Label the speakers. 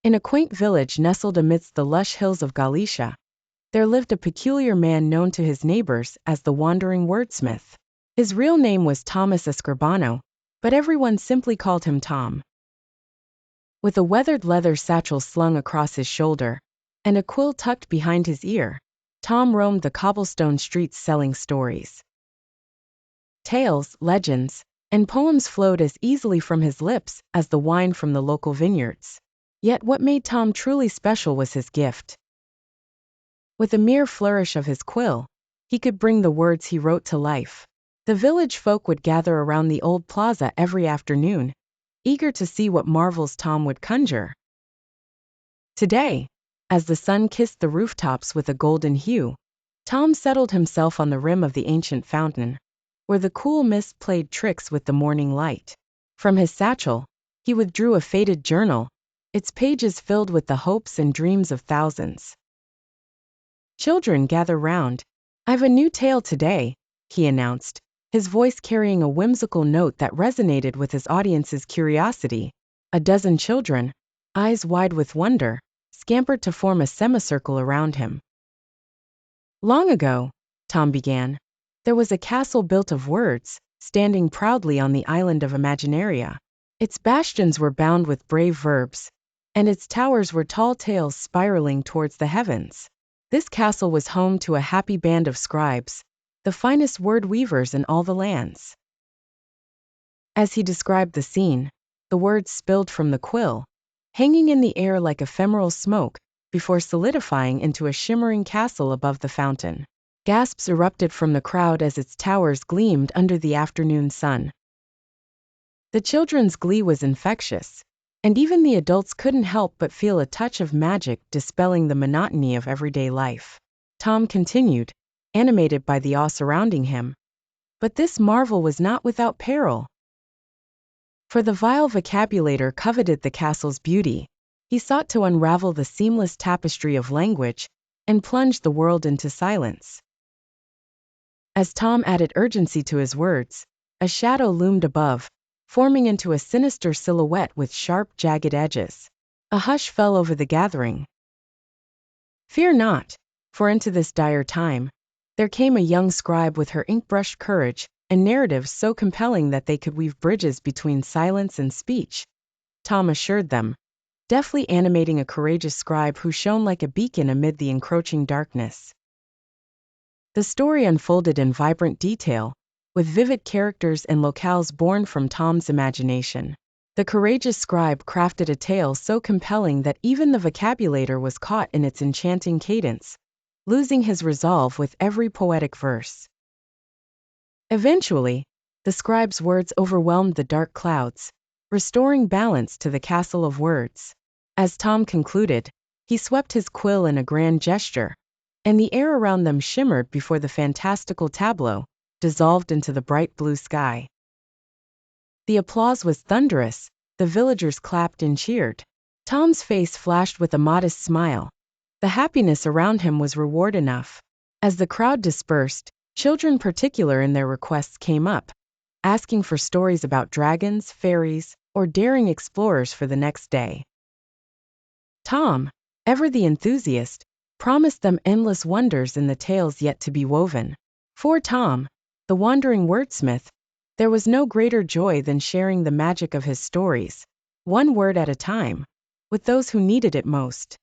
Speaker 1: In a quaint village nestled amidst the lush hills of Galicia, there lived a peculiar man known to his neighbors as the wandering wordsmith. His real name was Thomas Escribano, but everyone simply called him Tom. With a weathered leather satchel slung across his shoulder and a quill tucked behind his ear, Tom roamed the cobblestone streets selling stories. Tales, legends, and poems flowed as easily from his lips as the wine from the local vineyards. Yet what made Tom truly special was his gift. With a mere flourish of his quill, he could bring the words he wrote to life. The village folk would gather around the old plaza every afternoon, eager to see what marvels Tom would conjure. Today, as the sun kissed the rooftops with a golden hue, Tom settled himself on the rim of the ancient fountain, where the cool mist played tricks with the morning light. From his satchel, he withdrew a faded journal, its pages filled with the hopes and dreams of thousands. "Children, gather round. I've a new tale today," he announced, his voice carrying a whimsical note that resonated with his audience's curiosity. A dozen children, eyes wide with wonder, scampered to form a semicircle around him. "Long ago," Tom began, "there was a castle built of words, standing proudly on the island of Imaginaria. Its bastions were bound with brave verbs, and its towers were tall tales spiraling towards the heavens. This castle was home to a happy band of scribes, the finest word weavers in all the lands." As he described the scene, the words spilled from the quill, hanging in the air like ephemeral smoke, before solidifying into a shimmering castle above the fountain. Gasps erupted from the crowd as its towers gleamed under the afternoon sun. The children's glee was infectious, and even the adults couldn't help but feel a touch of magic dispelling the monotony of everyday life. Tom continued, animated by the awe surrounding him. But this marvel was not without peril. For the vile vocabulator coveted the castle's beauty. He sought to unravel the seamless tapestry of language and plunge the world into silence. As Tom added urgency to his words, a shadow loomed above, forming into a sinister silhouette with sharp, jagged edges. A hush fell over the gathering. "Fear not, for into this dire time, there came a young scribe with her ink-brushed courage, and narratives so compelling that they could weave bridges between silence and speech," Tom assured them, deftly animating a courageous scribe who shone like a beacon amid the encroaching darkness. The story unfolded in vibrant detail, with vivid characters and locales born from Tom's imagination. The courageous scribe crafted a tale so compelling that even the vocabulator was caught in its enchanting cadence, losing his resolve with every poetic verse. Eventually, the scribe's words overwhelmed the dark clouds, restoring balance to the castle of words. As Tom concluded, he swept his quill in a grand gesture, and the air around them shimmered before the fantastical tableau, dissolved into the bright blue sky. The applause was thunderous, the villagers clapped and cheered. Tom's face flashed with a modest smile. The happiness around him was reward enough. As the crowd dispersed, children particular in their requests came up, asking for stories about dragons, fairies, or daring explorers for the next day. Tom, ever the enthusiast, promised them endless wonders in the tales yet to be woven. For Tom, the wandering wordsmith, there was no greater joy than sharing the magic of his stories, one word at a time, with those who needed it most.